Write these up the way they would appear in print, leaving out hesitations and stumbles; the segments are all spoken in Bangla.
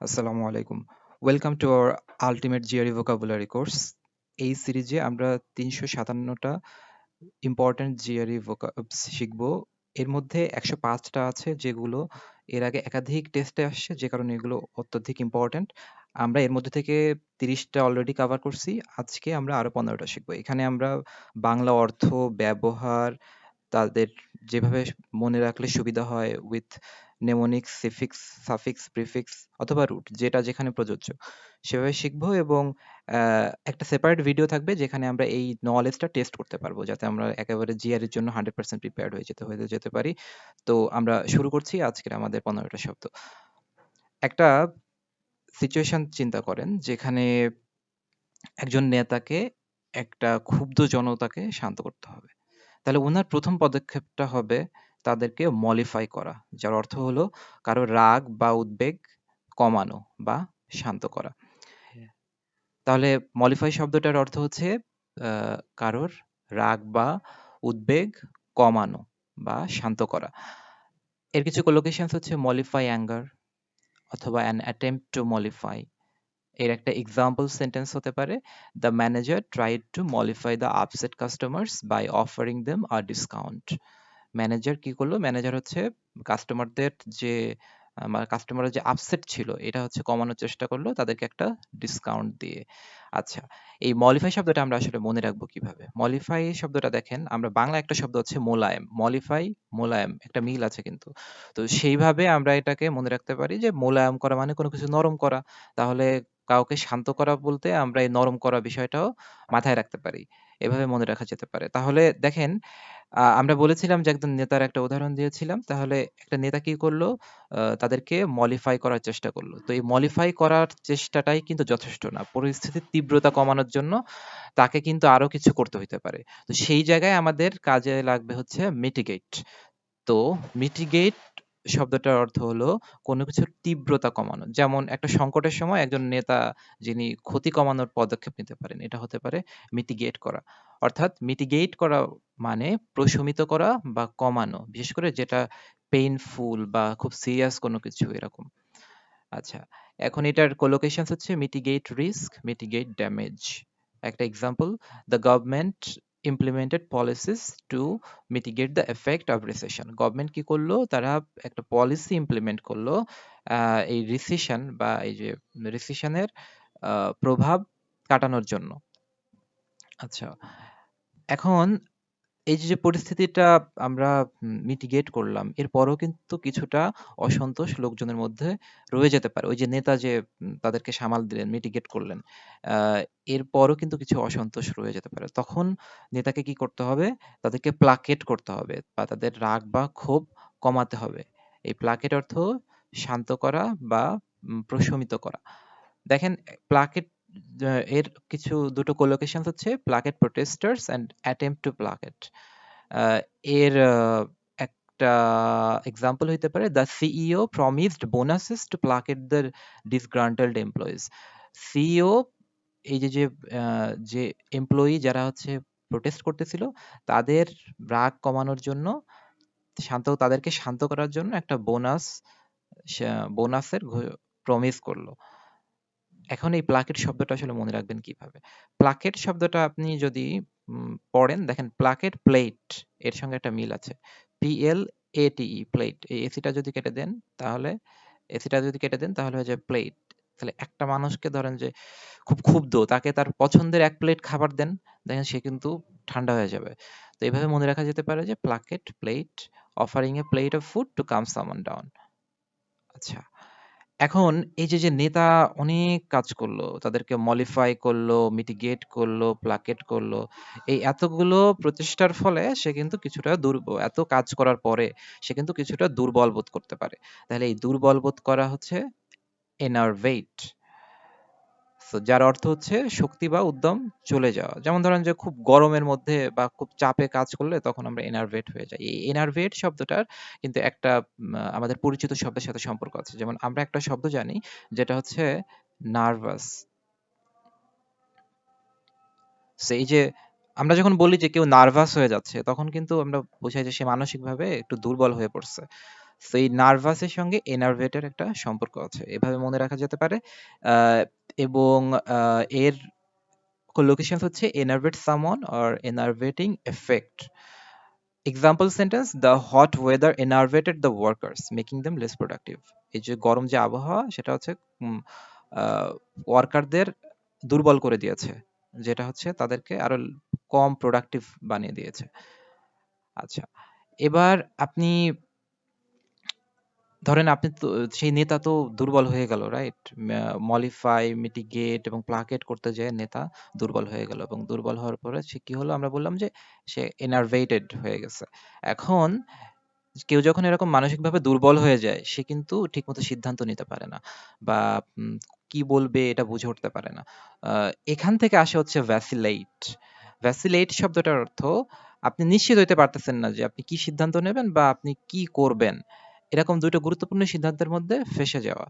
আসসালামু আলাইকুম। Welcome to our ultimate GRE vocabulary course. এই সিরিজে আমরা ৩৫৭টা ইম্পর্ট্যান্ট জিআরই ভোকাবস শিখব। এর মধ্যে ১০৫টা আছে যেগুলো এর আগে একাধিক টেস্টে আসছে, যে কারণে এগুলো অত্যধিক ইম্পর্ট্যান্ট। আমরা এর মধ্যে থেকে ৩০টা অলরেডি কভার করছি। আজকে আমরা আরো ১৫টা শিখব। এখানে আমরা বাংলা অর্থ, ব্যবহার, তাদের যেভাবে মনে রাখলে সুবিধা হয় উইথ নেমোনিক্স, সিফিক্স, সাফিক্স, প্রিফিক্স অথবা রুট যেটা যেখানে প্রযোজ্য সেভাবে শিখবো, এবং একটা সেপারেট ভিডিও থাকবে যেখানে আমরা এই নলেজটা টেস্ট করতে পারবো, যাতে আমরা একেবারে জিআর এর জন্য 100% প্রিপেয়ার্ড হয়ে যেতে পারি। তো আমরা শুরু করছি আজকের আমাদের 15টা শব্দ। একটা সিচুয়েশন চিন্তা করেন যেখানে একজন নেতাকে একটা ক্ষুব্ধ জনতাকে শান্ত করতে হবে। তাহলে উনার ১ম পদক্ষেপটা হবে তাদেরকে মলিফাই করা। যার অর্থ হলো কারো রাগ বা উদ্বেগ কমানো বা শান্ত করা। তাহলে মলিফাই শব্দটার অর্থ হচ্ছে আ কারোর রাগ বা উদ্বেগ কমানো বা শান্ত করা। এর কিছু collocations হচ্ছে মলিফাই অ্যাঙ্গার অথবা an attempt to mollify। এর একটা এক্সাম্পল সেন্টেন্স হতে পারে, "the manager tried to mollify the upset customers by offering them a discount." Manager কি করলো? ম্যানেজার হচ্ছে কাস্টমারদের যে কাস্টমাররা যে আপসেট ছিল এটা হচ্ছে কমানোর চেষ্টা করলো তাদেরকে একটা ডিসকাউন্ট দিয়ে। আচ্ছা, এই মলিফাই শব্দটা আমরা আসলে মনে রাখবো কিভাবে? মলিফাই শব্দটা দেখেন, আমরা বাংলা একটা শব্দ হচ্ছে মোলায়েম। মলিফাই, মোলায়েম একটা মিল আছে কিন্তু। তো সেইভাবে আমরা এটাকে মনে রাখতে পারি যে মোলায়েম করা মানে কোনো কিছু নরম করা। তাহলে কাউকে শান্ত করা বলতে আমরা এই নরম করা বিষয়টাও মাথায় রাখতে পারি। এভাবে মনে রাখা যেতে পারে। তাহলে দেখেন, আমরা বলেছিলাম যে একজন নেতার একটা উদাহরণ দিয়েছিলাম। তাহলে একটা নেতা কি করলো? তাদেরকে মলিফাই করার চেষ্টা করলো। তো এই মলিফাই করার চেষ্টাটাই কিন্তু যথেষ্ট না। পরিস্থিতির তীব্রতা কমানোর জন্য তাকে কিন্তু আরো কিছু করতে হইতে পারে। তো সেই জায়গায় আমাদের কাজে লাগবে হচ্ছে মিটিগেট। তো মিটিগেট শব্দটার অর্থ হলো কোনো কিছুর তীব্রতা কমানো। যেমন একটা সংকটের সময় একজন নেতা যিনি ক্ষতি কমানোর পদক্ষেপ নিতে পারেন, এটা হতে পারে মিটিগেট করা। অর্থাৎ মিটিগেট করা মানে প্রশমিত করা বা কমানো। বিশেষ করে যেটা পেইনফুল বা খুব সিরিয়াস কোনো কিছু এরকম। আচ্ছা, এখন এটার collocations হচ্ছে মিটিগেট রিস্ক, মিটিগেট ড্যামেজ। একটা example, "the government implemented policies two mitigate the effect of recession." Government কি করলো? তারা একটা পলিসি ইমপ্লিমেন্ট করলো এই রিসেশন বা এই যে রিসেশনের প্রভাব কাটানোর জন্য। আচ্ছা, এখন এই যে পরিস্থিতিটা আমরা মিটিগেট করলাম, এরপরেও কিন্তু কিছুটা অসন্তোষ লোকজনের মধ্যে রয়ে যেতে পারে। ওই যে নেতা যে তাদেরকে সামাল দিলেন, মিটিগেট করলেন। আ এরপরও কিন্তু কিছু অসন্তোষ রয়ে যেতে পারে। তখন নেতাকে কি করতে হবে? তাদেরকে প্লাকেট করতে হবে বা তাদের রাগ বা ক্ষোভ কমাতে হবে। এই প্লাকেট অর্থ শান্ত করা বা প্রশমিত করা। দেখেন, প্লাকেট এর কিছু দুটো collocations হচ্ছে placate protesters and attempt to placate. Uh এর একটা এক্সাম্পল হইতে পারে, "the CEO promised bonuses to placate the disgruntled employees." CEO এই যে আ যে এমপ্লয়ি যারা হচ্ছে প্রোটেস্ট করতেছিল তাদের রাগ কমানোর জন্য তাদেরকে শান্ত করার জন্য একটা বোনাসের প্রমিস করল। এখন এই প্লাকেট শব্দটা আসলে মনে রাখবেন কিভাবে? প্লাকেট শব্দটা আপনি যদি পড়েন, দেখেন প্লাকেট প্লেট এর সঙ্গে একটা মিল আছে। PLATE plate. এই এসিটা যদি কেটে দেন তাহলে হয়ে যায় প্লেট। তাহলে একটা মানুষকে ধরেন যে খুব ক্ষুব্ধ, তাকে তার পছন্দের ১ প্লেট খাবার দেন, দেখেন সে কিন্তু ঠান্ডা হয়ে যাবে। তো এভাবে মনে রাখা যেতে পারে যে প্লাকেট plate, offering a plate of food to calm someone down. আচ্ছা। এখন এই যে নেতা অনেক কাজ করলো, তাদেরকে মলিফাই করলো, মিটিগেট করলো, প্লাকেট করলো। এই এতগুলো প্রচেষ্টার ফলে সে কিন্তু কিছুটা এত কাজ করার পরে সে কিন্তু কিছুটা দুর্বল বোধ করতে পারে। তাহলে এই দুর্বল বোধ করা হচ্ছে এনার্ভেট। সো যার অর্থ হচ্ছে শক্তি বা উদ্যম চলে যাওয়া। যেমন ধরেন যে খুব গরমের মধ্যে বা খুব চাপে কাজ করলে তখন আমরা এনার্ভেট হয়ে যাই। এই এনার্ভেট শব্দটার কিন্তু একটা আমাদের পরিচিত শব্দের সাথে সম্পর্ক আছে। যেমন আমরা একটা শব্দ জানি যেটা হচ্ছে নার্ভাস। সো এই যে আমরা যখন বলি যে কেউ নার্ভাস হয়ে যাচ্ছে তখন কিন্তু আমরা বোঝাই যে সে মানসিকভাবে একটু দুর্বল হয়ে পড়ছে। সো এই নার্ভাসের সঙ্গে এনার্ভেটের একটা সম্পর্ক আছে, এভাবে মনে রাখা যেতে পারে। আহ, এবং এর লোকেশন হচ্ছে enervate someone or enervating effect. Example sentence, the hot weather enervated the workers making them less productive. এই যে গরম যে আবহাওয়া সেটা হচ্ছে ওয়ার্কারদের দুর্বল করে দিয়েছে, যেটা হচ্ছে তাদেরকে আরো কম প্রোডাক্টিভ বানিয়ে দিয়েছে। আচ্ছা, এবার আপনি ধরেন আপনি তো সেই নেতা তো দুর্বল হয়ে গেল, রাইট? মলিফাই, মিটিগেট এবং প্লাকেট করতে যেয়ে নেতা দুর্বল হয়ে গেল, এবং দুর্বল হওয়ার পরে সে কি হলো, আমরা বললাম যে সে এনার্ভেটেড হয়ে গেছে। এখন কেউ যখন এরকম মানসিকভাবে দুর্বল হয়ে যায় সে কিন্তু ঠিকমতো সিদ্ধান্ত নিতে পারে না, বা উম, কি বলবে এটা বুঝে উঠতে পারে না। এখান থেকে আসে হচ্ছে ভ্যাসিলেট। ভ্যাসিলেট শব্দটার অর্থ আপনি নিশ্চিত হইতে পারতেছেন না যে আপনি কি সিদ্ধান্ত নেবেন বা আপনি কি করবেন, এরকম দুটো গুরুত্বপূর্ণ সিদ্ধান্তের মধ্যে ফেঁসে যাওয়া।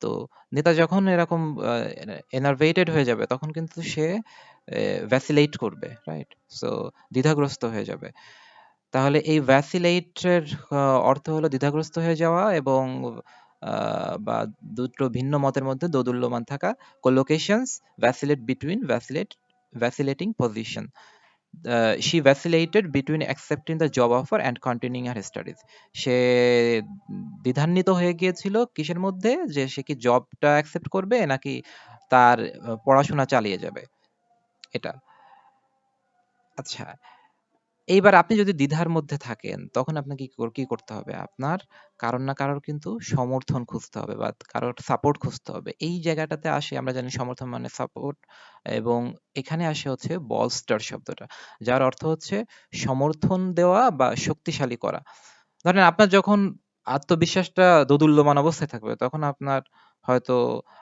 তো নেতা যখন এরকম এনার্ভেটেড হয়ে যাবে তখন কিন্তু সে ভ্যাসিলেট করবে, রাইট? সো দ্বিধাগ্রস্ত হয়ে যাবে। তাহলে এই ভ্যাসিলেটের অর্থ হলো দ্বিধাগ্রস্ত হয়ে যাওয়া এবং বা দুটো ভিন্ন মতের মধ্যে দোদুল্যমান থাকা। Collocations, vacillate between, vacillating position. She vacillated between accepting the job offer and continuing her studies. সে দ্বিধান্বিত হয়ে গিয়েছিল কিসের মধ্যে, যে সে কি জবটা অ্যাকসেপ্ট করবে নাকি তার পড়াশোনা চালিয়ে যাবে, এটা। আচ্ছা, এইবার আপনি যদি দ্বিধার মধ্যে থাকেন তখন আপনাকে কি করতে হবে, আপনার কারোর না কারোর কিন্তু সমর্থন খুঁজতে হবে বা কারোর সাপোর্ট খুঁজতে হবে। এই জায়গাটাতে আসে, আমরা জানি সমর্থন মানে সাপোর্ট, এবং এখানে আসে হচ্ছে বলস্টার শব্দটা, যার অর্থ হচ্ছে সমর্থন দেওয়া বা শক্তিশালী করা। ধরেন আপনার যখন আত্মবিশ্বাসটা দোদুল্যমান অবস্থায় থাকবে তখন আপনার হয়তো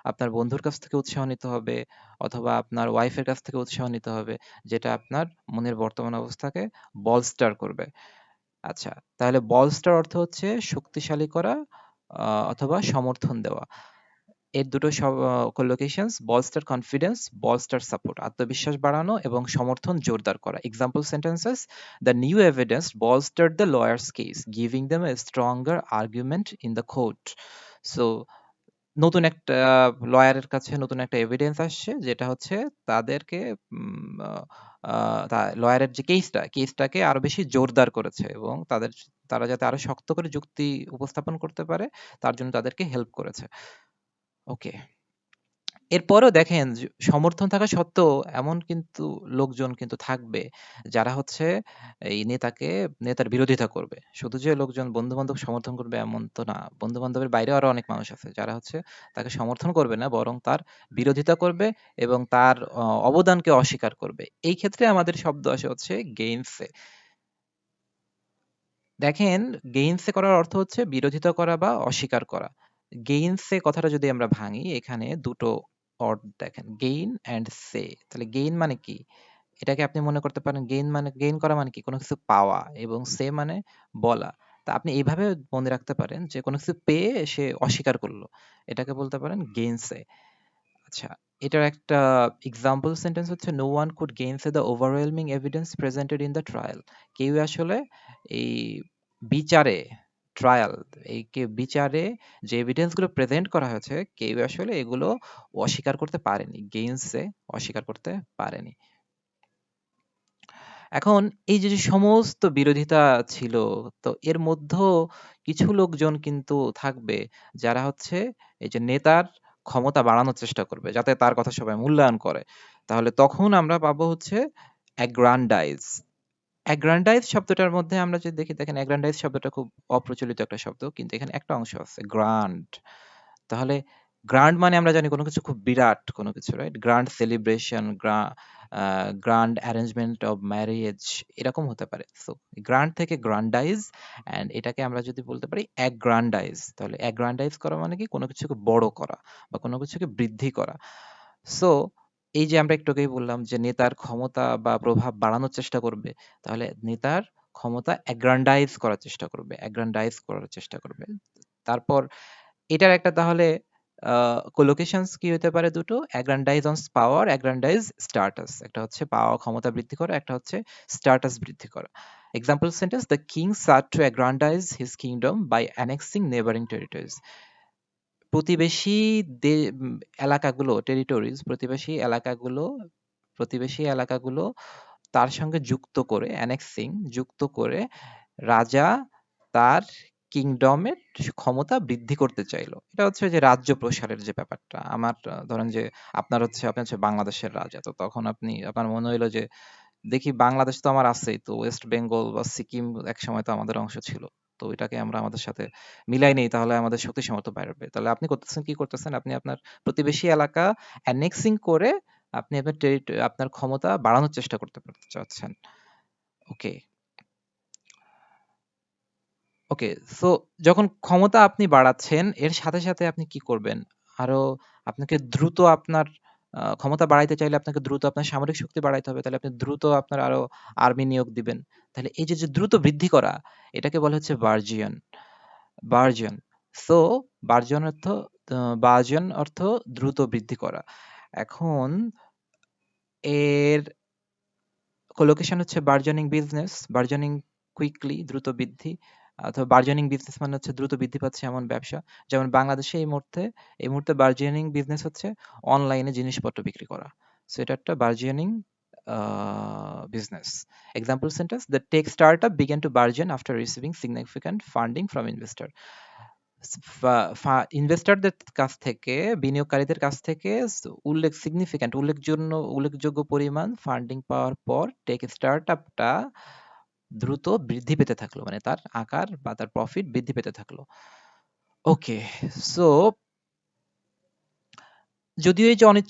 আপনার বন্ধুর কাছ থেকে উৎসাহ নিতে হবে, অথবা আপনার ওয়াইফের কাছ থেকে উৎসাহ নিতে হবে, যেটা আপনার মনের বর্তমান অবস্থাকে বলস্টার করবে। আচ্ছা, তাহলে বলস্টার অর্থ হচ্ছে শক্তিশালী করা অথবা সমর্থন দেওয়া। এর দুটো লোকেশনস, বলস্টার কনফিডেন্স, বলস্টার সাপোর্ট, আত্মবিশ্বাস বাড়ানো এবং সমর্থন জোরদার করা। Example sentences, the new evidence bolstered the lawyer's case, giving them a stronger argument in the court. So নতুন একটা লয়ারের কাছে নতুন একটা এভিডেন্স আসছে, যেটা হচ্ছে তাদেরকে লয়ারের যে কেসটাকে আরো বেশি জোরদার করেছে, এবং তারা যাতে আরো শক্ত করে যুক্তি উপস্থাপন করতে পারে তার জন্য তাদেরকে হেল্প করেছে। ওকে, এরপরেও দেখেন সমর্থন থাকা সত্ত্বেও এমন কিন্তু লোকজন কিন্তু থাকবে যারা হচ্ছে এই নেতার বিরোধিতা করবে। শুধু যে লোকজন বন্ধু বান্ধব সমর্থন করবে এমন তো না, বন্ধু বান্ধবের বাইরেও আরো অনেক মানুষ আছে যারা হচ্ছে তাকে সমর্থন করবে না, বরং তার বিরোধিতা করবে এবং তার অবদানকে অস্বীকার করবে। এই ক্ষেত্রে আমাদের শব্দ আসে হচ্ছে গেইনসে। দেখেন, গেইনসে করার অর্থ হচ্ছে বিরোধিতা করা বা অস্বীকার করা। গেইনসে কথাটা যদি আমরা ভাঙি, এখানে দুটো অর্থ দেখেন, গেইন অ্যান্ড সে। তাহলে গেইন মানে কি? এটাকে আপনি মনে করতে পারেন গেইন করা মানে কি, কোনো কিছু পাওয়া, এবং সে মানে বলা। তা আপনি এইভাবে মনে রাখতে পারেন যে কোনো কিছু পেয়ে সে অস্বীকার করলো, এটাকে বলতে পারেন গেইনসে। আচ্ছা, এটার একটা এক্সাম্পল সেন্টেন্স হচ্ছে, no one could gainsay the overwhelming evidence presented in the trial. কেউ আসলে এই বিচারে, ট্রায়াল, বিচারে যে এভিডেন্স গুলো প্রেজেন্ট করা হয়েছে কেউ আসলে এগুলো অস্বীকার করতে পারেনি, গেইনসে অস্বীকার করতে পারেনি। এখন এই যে সমস্ত বিরোধিতা ছিল, তো এর মধ্যেও কিছু লোকজন কিন্তু থাকবে যারা হচ্ছে এই যে নেতার ক্ষমতা বাড়ানোর চেষ্টা করবে যাতে তার কথা সবাই মূল্যায়ন করে। তাহলে তখন আমরা পাবো হচ্ছে অ্যাগ্রান্ডাইজ। অ্যাগ্রান্ডাইজ শব্দটার মধ্যে আমরা যদি দেখি, দেখেন অ্যাগ্রান্ডাইজ শব্দটা খুব অপ্রচলিত একটা শব্দ, কিন্তু এখানে একটা অংশ আছে গ্রান্ড। তাহলে গ্র্যান্ড মানে আমরা জানি কোনো কিছু খুব বিরাট কোনো কিছু, right? Grand celebration, grand arrangement of marriage, এরকম হতে পারে। সো গ্র্যান্ড থেকে গ্র্যান্ডাইজ, অ্যান্ড এটাকে আমরা যদি বলতে পারি অ্যাগ্রান্ডাইজ, তাহলে অ্যাগ্রান্ডাইজ করা মানে কি, কোনো কিছুকে বড় করা বা কোনো কিছুকে বৃদ্ধি করা। সো এই যে আমরা একটু আগেই বললাম যে নেতার ক্ষমতা বা প্রভাব বাড়ানোর চেষ্টা করবে, তাহলে নেতার ক্ষমতা অ্যাগ্রান্ডাইজ করার চেষ্টা করবে। তারপর এটার একটা তাহলে কোলোকেশনস কি হতে পারে, দুটো, অ্যাগ্রান্ডাইজ অন পাওয়ার, অ্যাগ্রান্ডাইজ স্ট্যাটাস। একটা হচ্ছে পাওয়া ক্ষমতা বৃদ্ধি করা, একটা হচ্ছে স্ট্যাটাস বৃদ্ধি করা। Example sentence: the king sought to aggrandize his kingdom by annexing neighboring territories. প্রতিবেশী এলাকাগুলো, টেরিটরিজ, প্রতিবেশী এলাকাগুলো তার সঙ্গে যুক্ত করে, অ্যানেক্সিং, যুক্ত করে রাজা তার কিংডমের ক্ষমতা বৃদ্ধি করতে চাইলো। এটা হচ্ছে যে রাজ্য প্রসারের যে ব্যাপারটা। আমার ধরেন যে আপনি হচ্ছে বাংলাদেশের রাজা, তো তখন আপনার মনে হইলো যে দেখি বাংলাদেশ তো আমার আছেই, তো ওয়েস্ট বেঙ্গল বা সিকিম একসময় তো আমাদের অংশ ছিল, তো এটাকে আমরা আমাদের সাথে মিলাই নেই, তাহলে আমাদের শক্তি সামর্থ্য বাড়বে। তাহলে আপনি কি করতেছেন, আপনি আপনার প্রতিবেশী এলাকা অ্যানেক্সিং করে আপনি আপনার ক্ষমতা বাড়ানোর চেষ্টা করতে চাচ্ছেন। ওকে, ওকে। সো যখন ক্ষমতা আপনি বাড়াচ্ছেন, এর সাথে সাথে আপনি কি করবেন? আরো আপনাকে দ্রুত আপনার ক্ষমতা বাড়াইতে চাইলে আপনাকে দ্রুত আপনার সামরিক শক্তি বাড়াইতে হবে। তাহলে আপনি দ্রুত আপনার আরো আর্মি নিয়োগ দিবেন। তাহলে এই যে দ্রুত বৃদ্ধি করা, এটাকে বলা হচ্ছে বার্জিয়ন। বার্জিয়ন। সো বার্জিয়ন অর্থ বার্জিয়ন অর্থ দ্রুত বৃদ্ধি করা। এখন এর কোলোকেশন হচ্ছে বার্জনিং বিজনেস, বার্জনিং কুইকলি, দ্রুত বৃদ্ধি, অথবা বার্জনিং বিজনেস মানে হচ্ছে দ্রুত বৃদ্ধি পাচ্ছে এমন ব্যবসা। যেমন বাংলাদেশে এই মুহূর্তে বার্জনিং বিজনেস হচ্ছে অনলাইনে জিনিসপত্র বিক্রি করা। সো এটা একটা burgeoning business. Example sentence: the tech startup began to burgeon after receiving significant funding from investor. ইনভেস্টরদের কাছ থেকে, বিনিয়োগকারীদের কাছ থেকে উল্লেখযোগ্য পরিমাণ ফান্ডিং পাওয়ার পর টেক স্টার্টআপটা দ্রুত বৃদ্ধি পেতে থাকলো, মানে তার আকার বা তার প্রফিট বৃদ্ধি পেতে থাকলো। ওকে, সো যদিও এই যে অনেক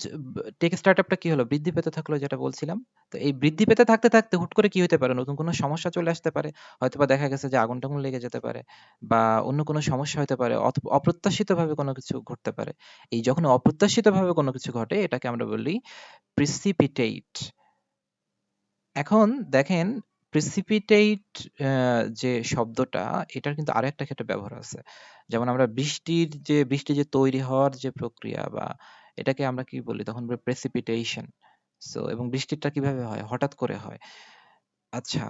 টেক স্টার্টআপটা কি হলো, বৃদ্ধি পেতে থাকলো যেটা বলছিলাম। তো এই বৃদ্ধি পেতে থাকতে থাকতে হুট করে কি হতে পারে, নতুন কোনো সমস্যা চলে আসতে পারে। হয়তোবা দেখা গেছে যে আগুন টাগুন লেগে যেতে পারে, বা অন্য কোনো সমস্যা হতে পারে, অথবা অপ্রত্যাশিত ভাবে কোনো কিছু ঘটতে পারে। এই যখন অপ্রত্যাশিত ভাবে কোনো কিছু ঘটে, এটাকে আমরা বলি প্রিসিপিটেট। এখন দেখেন, প্রিসিপিটেট যে শব্দটা, এটার কিন্তু আরো একটা ক্ষেত্রে ব্যবহার আছে। যেমন আমরা বৃষ্টি যে তৈরি হওয়ার যে প্রক্রিয়া, বা এটাকে আমরা কি বলি, তখন বলি প্রেসিপিটেশন। সো এবং বৃষ্টিটা কিভাবে হয়, হঠাৎ করে হয়। আচ্ছা,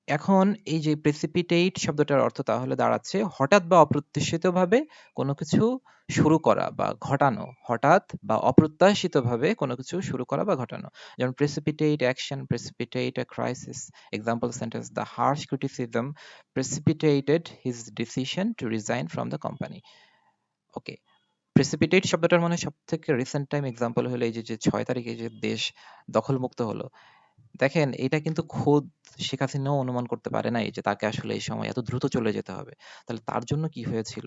এখন এই যে প্রেসিপিটেট শব্দটার অর্থ তাহলে দাঁড়াচ্ছে হঠাৎ বা অপ্রত্যাশিতভাবে কোনো কিছু শুরু করা বা ঘটানো। হঠাৎ বা অপ্রত্যাশিতভাবে কোনো কিছু শুরু করা বা ঘটানো। যেমন precipitate action, precipitate a crisis. Example sentence: the harsh criticism precipitated his decision to resign from the company. Okay, precipitate শব্দটার মানে সবথেকে রিসেন্ট টাইম এক্সাম্পল হলো এই যে 6 তারিখে যে দেশ দখলমুক্ত হলো। দেখেন, এটা কিন্তু খোদ শেখ হাসিনাও অনুমান করতে পারে নাই যে তাকে আসলে এই সময় এত দ্রুত চলে যেতে হবে। তাহলে তার জন্য কি হয়েছিল?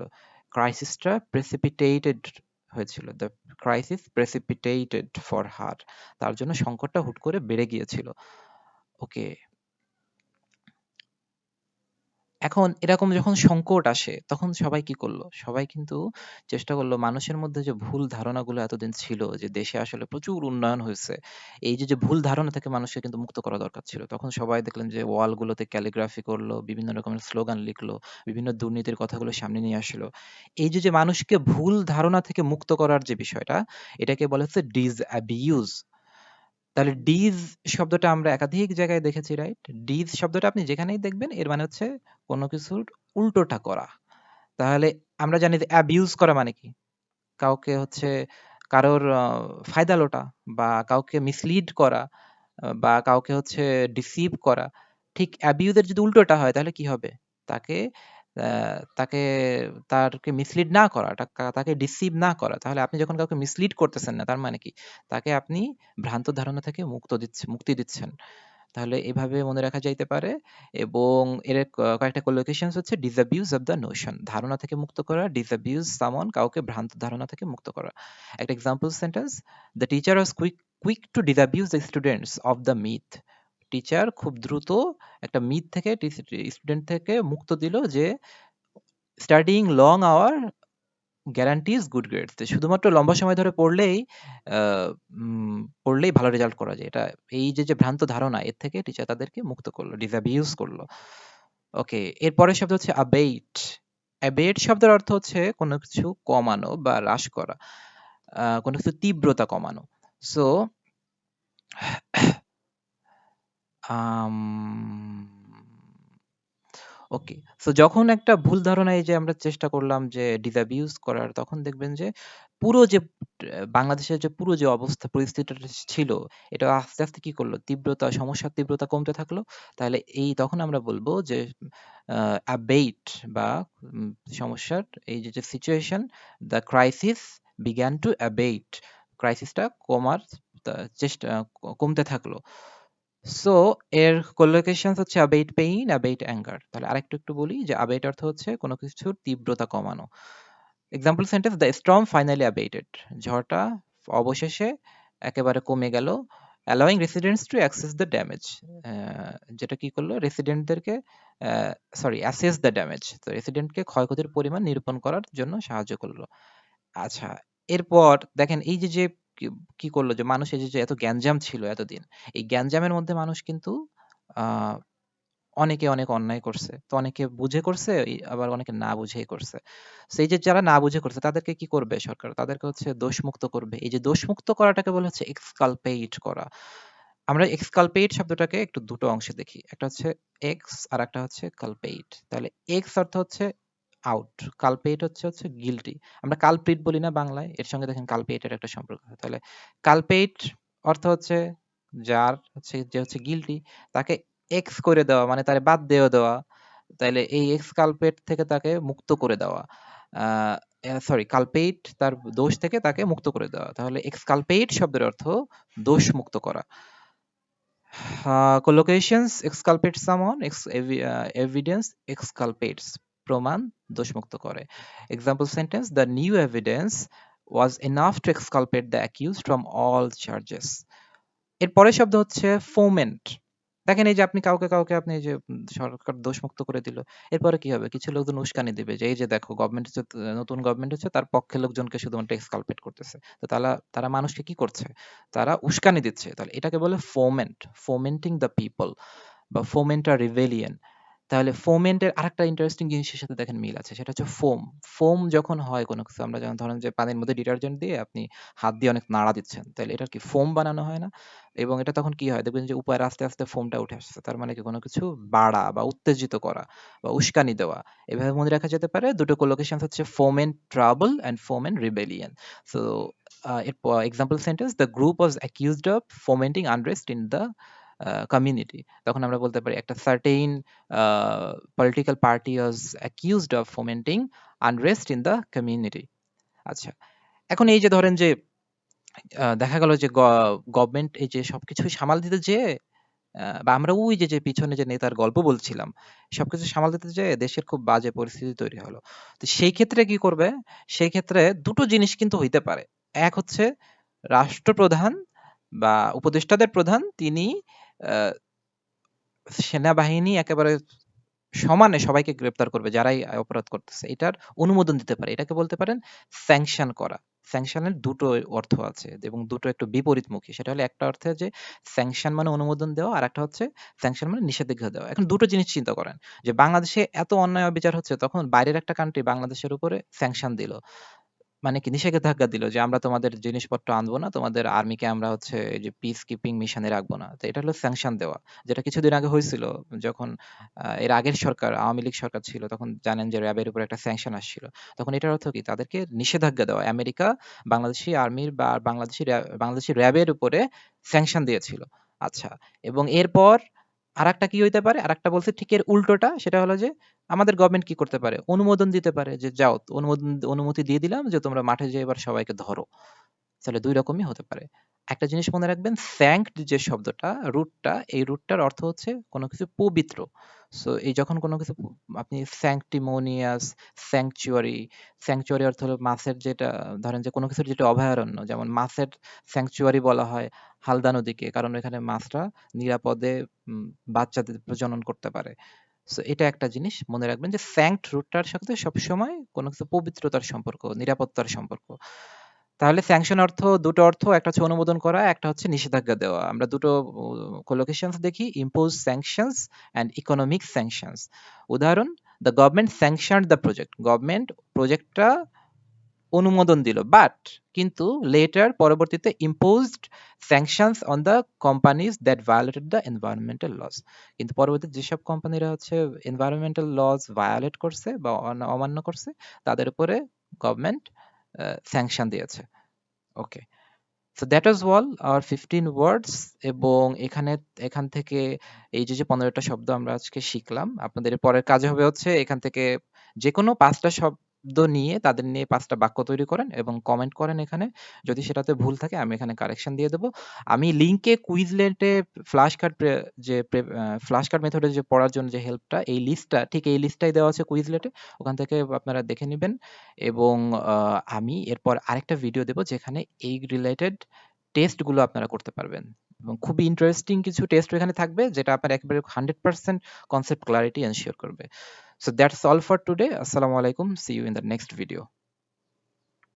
ক্রাইসিসটা প্রেসিপিটেটেড হয়েছিল। The crisis precipitated for her. তার জন্য সংকটটা হুট করে বেড়ে গিয়েছিল। ওকে, এখন এরকম যখন সংকট আসে, তখন সবাই কি করলো? সবাই কিন্তু চেষ্টা করলো মানুষের মধ্যে যে ভুল ধারণাগুলো এতদিন ছিল যে দেশে আসলে প্রচুর উন্নয়ন হয়েছে, এই যে ভুল ধারণা থেকে মানুষকে কিন্তু মুক্ত করা দরকার ছিল। তখন সবাই দেখলেন যে ওয়ালগুলোতে ক্যালিগ্রাফি করলো, বিভিন্ন রকমের স্লোগান লিখলো, বিভিন্ন দুর্নীতির কথাগুলো সামনে নিয়ে আসলো। এই যে মানুষকে ভুল ধারণা থেকে মুক্ত করার যে বিষয়টা, এটাকে বলা হচ্ছে ডিসঅ্যাবিউজ। তাহলে ডিজ শব্দটা আমরা একাধিক জায়গায় দেখেছি, রাইট? ডিজ শব্দটা আপনি যেখানেই দেখবেন, এর মানে হচ্ছে কোনো কিছুর উল্টোটা করা। তাহলে আমরা জানি যে অ্যাবিউজ করা মানে কি? কাউকে হচ্ছে কারোর ফায়দা লোটা, বা কাউকে মিসলিড করা, বা কাউকে হচ্ছে ডিসিভ করা। ঠিক অ্যাবিউজ এর যদি উল্টোটা হয় তাহলে কি হবে? তাকে তাকে তারকে মিসলিড না করা, তাকে ডিসিভ না করা। তাহলে আপনি যখন কাউকে মিসলিড করতেছেন না, তার মানে কি? তাকে আপনি ভ্রান্ত ধারণা থেকে মুক্তি দিচ্ছেন। তাহলে এভাবে মনে রাখা যাইতে পারে। এবং এর কয়েকটা কোলোকেশনস হচ্ছে: ডিসঅ্যাবিউজ অফ দ্য নোশন, ধারণা থেকে মুক্ত করা; ডিসঅ্যাবিউজ সামন, কাউকে ভ্রান্ত ধারণা থেকে মুক্ত করা। একটা example sentence: the teacher was quick to disabuse the students of the myth. Teacher খুব দ্রুত একটা মিথ থেকে স্টুডেন্ট থেকে মুক্ত দিল যে studying long hour guarantees good grades. শুধুমাত্র লম্বা সময় ধরে আহ, পড়লেই ভালো রেজাল্ট করা যায়, এটা এই যে ভ্রান্ত ধারণা, এর থেকে টিচার তাদেরকে মুক্ত করলো, ডিসঅ্যাবিউজ করলো। ওকে, এরপরের শব্দ হচ্ছে অ্যাবেট। অ্যাবেট শব্দের অর্থ হচ্ছে কোনো কিছু কমানো বা হ্রাস করা, কোনো কিছু তীব্রতা কমানো। So okay. সো যখন একটা ভুল ধারণা এই যে আমরা চেষ্টা করলাম যে ডিসঅ্যাবিউজ করার, তখন দেখবেন যে পুরো যে বাংলাদেশের যে পুরো যে অবস্থা পরিস্থিতিটা ছিল, এটা আস্তে, আস্তে কি করলো? সমস্যার তীব্রতা কমতে থাকলো। তাহলে তখন আমরা বলব যে আ অ্যাবেইট বা উম সমস্যার এই যে situation, the crisis began to abate. ক্রাইসিসটা কমার চেষ্টা কমতে থাকলো। সো এর collocations হচ্ছে abate pain, abate anger। তাহলে আরেকটু একটু বলি যে abate অর্থ হচ্ছে কোনো কিছুর তীব্রতা কমানো। Example sentence, the storm finally abated। ঝড়টা অবশেষে একেবারে কমে গেল। allowing residents to access the damage। যেটা কি করলো? রেসিডেন্টদেরকে assess the damage। তো রেসিডেন্টকে ক্ষয়ক্ষতির পরিমাণ নিরূপণ করার জন্য সাহায্য করলো। আচ্ছা, এরপর দেখেন এই যে কি কি করলো যে মানুষ এই যে এত গ্যাঞ্জাম ছিল এতদিন, এই গ্যাঞ্জামের মধ্যে মানুষ কিন্তু আ অনেকে অনেক অন্যায় করছে। তো অনেকে বুঝে করছে, আবার অনেকে না বুঝেই করছে। সো এই যে যারা না বুঝে করছে তাদেরকে কি করবে সরকার? তাদেরকে হচ্ছে দোষমুক্ত করবে। এই যে দোষমুক্ত করাটাকে বলা হচ্ছে exculpate করা। আমরা exculpate শব্দটাকে একটু দুটো অংশে দেখি। একটা হচ্ছে ex আর একটা হচ্ছে culpate। তাহলে ex অর্থ হচ্ছে আউট, culpate হচ্ছে গিল্টি। আমরা কালপ্রিট বলি না বাংলায়? এর সঙ্গে দেখেন culpate এর একটা সম্পর্ক আছে। তাহলে culpate অর্থ হচ্ছে যে হচ্ছে গিল্টি, তাকে এক্স করে দেওয়া মানে তারে বাদ দিয়ে দেওয়া। তাইলে এই এক্সকালপেট থেকে তাকে মুক্ত করে দেওয়া। আ সরি, কালপেট তার দোষ থেকে তাকে মুক্ত করে দেওয়া। তাহলে এক্সকালপেট শব্দের অর্থ দোষ মুক্ত করা। collocations, exculpate someone, evidence exculpates, প্রমাণ দোষমুক্ত করে। Example sentence, the new evidence was enough to exculpate the accused from all charges। এর পরের শব্দ হচ্ছে foment। দেখেন এই যে আপনি কাউকে আপনি এই যে সরকার দোষমুক্ত করে দিল। এরপরে কি হবে? কিছু লোকজন উস্কানি দিবে যে এই যে দেখো গভর্নমেন্ট হচ্ছে, নতুন গভর্নমেন্ট হচ্ছে, তার পক্ষের লোকজনকে শুধুমাত্র এক্সকালপেট করতেছে। তো তারা মানুষকে কি করছে? তারা উস্কানি দিচ্ছে। তাহলে এটাকে বলে ফোমেন্ট, ফোমেন্টিং দ্য পিপল বা ফোমেন্ট আ রিবেলিয়ন। তাহলে ফোমেন্টের আরেকটা ইন্টারেস্টিং জিনিসের সাথে দেখেন মিল আছে। সেটা হচ্ছে ফোম। ফোম যখন হয় কোনো কিছু, আমরা যেমন ধরেন যে পানির মধ্যে ডিটারজেন্ট দিয়ে আপনি হাত দিয়ে অনেক নাড়া দিচ্ছেন। তাইলে এটার কি ফোম বানানো হয় না? এবং এটা তখন কি হয়? দেখবেন যে উপরে আস্তে, আস্তে ফোমটা উঠে আসছে। তার মানে কি কোনো কিছু বাড়া বা উত্তেজিত করা বা উস্কানি দেওয়া। এভাবে মনে রাখা যেতে পারে। দুটো collocations হচ্ছে foment trouble and foment rebellion। So এরপর example sentence, the group was accused of fomenting unrest in the community. তখন আমরা বলতে পারি একটা certain political party was accused of fomenting unrest in the community. আচ্ছা, এখন এই যে ধরেন যে দেখা গেল যে গভর্নমেন্ট এই যে সবকিছু সামাল দিতে যেয়ে বা আমরা ওই যে পিছনে যে নেতার গল্প বলছিলাম, সবকিছু সামাল দিতে যেয়ে দেশের খুব বাজে পরিস্থিতি তৈরি হলো। তো সেই ক্ষেত্রে কি করবে? সেই ক্ষেত্রে দুটো জিনিস কিন্তু হইতে পারে। এক হচ্ছে রাষ্ট্রপ্রধান বা উপদেষ্টাদের প্রধান তিনি আ সেনাবাহিনী একেবারে সমানে সবাইকে গ্রেপ্তার করবে যারাই অপরাধ করতেছে। এটার অনুমোদন দিতে পারে। এটাকে বলতে পারেন স্যাংশন করা। স্যাংশনের দুটো অর্থ আছে এবং দুটো একটু বিপরীতমুখী। সেটা হলো একটা অর্থে যে স্যাংশন মানে অনুমোদন দেওয়া, আরেকটা হচ্ছে স্যাংশন মানে নিষেধাজ্ঞা দেওয়া। এখন দুটো জিনিস চিন্তা করেন যে বাংলাদেশে এত অন্যায় অবিচার হচ্ছে, তখন বাইরের একটা কান্ট্রি বাংলাদেশের উপরে স্যাংশন দিল। মানে কি নিষেধাজ্ঞা দিল যে আমরা তোমাদের জিনিসপত্র আনবো না, তোমাদের আর্মিকে আমরা হচ্ছে এই যে পিস কিপিং মিশনে রাখবো না। তো এটা হলো স্যাংশন দেওয়া। যেটা কিছুদিন আগে হয়েছিল যখন এর আগের সরকার আওয়ামী লীগ সরকার ছিল, তখন জানেন যে র‍্যাবের উপর একটা স্যাংশন আসছিল। তখন এটার অর্থ কি? তাদেরকে নিষেধাজ্ঞা দেওয়া। আমেরিকা বাংলাদেশি আর্মির বা বাংলাদেশি র‍্যাবের উপরে স্যাংশন দিয়েছিল। আচ্ছা, এবং এরপর আরেকটা কি হইতে পারে? আরেকটা বলছে ঠিক এর উল্টোটা, সেটা হলো যে আমাদের গভর্নমেন্ট কি করতে পারে? অনুমোদন দিতে পারে যে যাও অনুমতি দিয়ে দিলাম যে তোমরা মাঠে যেয়ে এবার সবাইকে ধরো। তাহলে ২ রকমই হতে পারে। একটা জিনিস মনে রাখবেন, স্যাঙ্কড যে শব্দটা, রুটটা, এই রুটটার অর্থ হচ্ছে কোনো কিছু পবিত্র। সো এই যখন কোনো কিছু আপনি স্যাংটিমোনিয়াস, স্যাংচুয়ারি, স্যাংচুয়ারি অর্থ হলো মাছের যেটা, ধরেন যে কোনো কিছুর যেটা অভয়ারণ্য, যেমন মাছের স্যাংচুয়ারি বলা হয় হালদা নদীকে, কারণ এখানে মাছরা নিরাপদে বাচ্চাদের প্রজনন করতে পারে। সো এটা একটা জিনিস মনে রাখবেন যে স্যাঙ্কড রুটটার সাথে সবসময় কোনো কিছু পবিত্রতার সম্পর্ক, নিরাপত্তার সম্পর্ক। তাহলে স্যাংশন অর্থ দুটো অর্থ, একটা হচ্ছে অনুমোদন করা, একটা হচ্ছে নিষেধাজ্ঞা দেওয়া। আমরা দুটো collocations দেখি, impose sanctions and economic sanctions। উদাহরণ, the government sanctioned the project। Government প্রজেক্টটা অনুমোদন দিল, বাট কিন্তু লেটার পরবর্তীতে imposed sanctions on the companies that violated the environmental laws. কিন্তু পরবর্তীতে যেসব কোম্পানিরা হচ্ছে এনভায়রনমেন্টাল লস ভায়োলেট করছে বা অমান্য করছে, তাদের উপরে গভর্নমেন্ট স্যাংশন দিয়েছে। Okay, so that was all our 15 words. এবং এখান থেকে এই যে 15টা শব্দ আমরা আজকে শিখলাম, আপনাদের পরের কাজে হবে হচ্ছে এখান থেকে যে কোনো 5টা শব্দ নিয়ে তাদের নিয়ে 5টা বাক্য তৈরি করেন এবং কমেন্ট করেন এখানে। যদি সেটাতে ভুল থাকে আমি এখানে কারেকশন দিয়ে দেবো। আমি লিঙ্কে কুইজলেটে ফ্ল্যাশ কার্ড যে ফ্ল্যাশ কার্ড মেথডে যে পড়ার জন্য যে হেল্পটা, এই লিস্টটা ঠিক এই লিস্টটাই দেওয়া আছে কুইজলেটে, ওখান থেকে আপনারা দেখে নেবেন। এবং আমি এরপর আরেকটা ভিডিও দেব যেখানে এই রিলেটেড টেস্টগুলো আপনারা করতে পারবেন এবং খুবই ইন্টারেস্টিং কিছু টেস্ট এখানে থাকবে যেটা আপনার একেবারে 100% কনসেপ্ট ক্লারিটি এনশিওর করবে। So that's all for today. আসসালামু আলাইকুম, see you in the next video.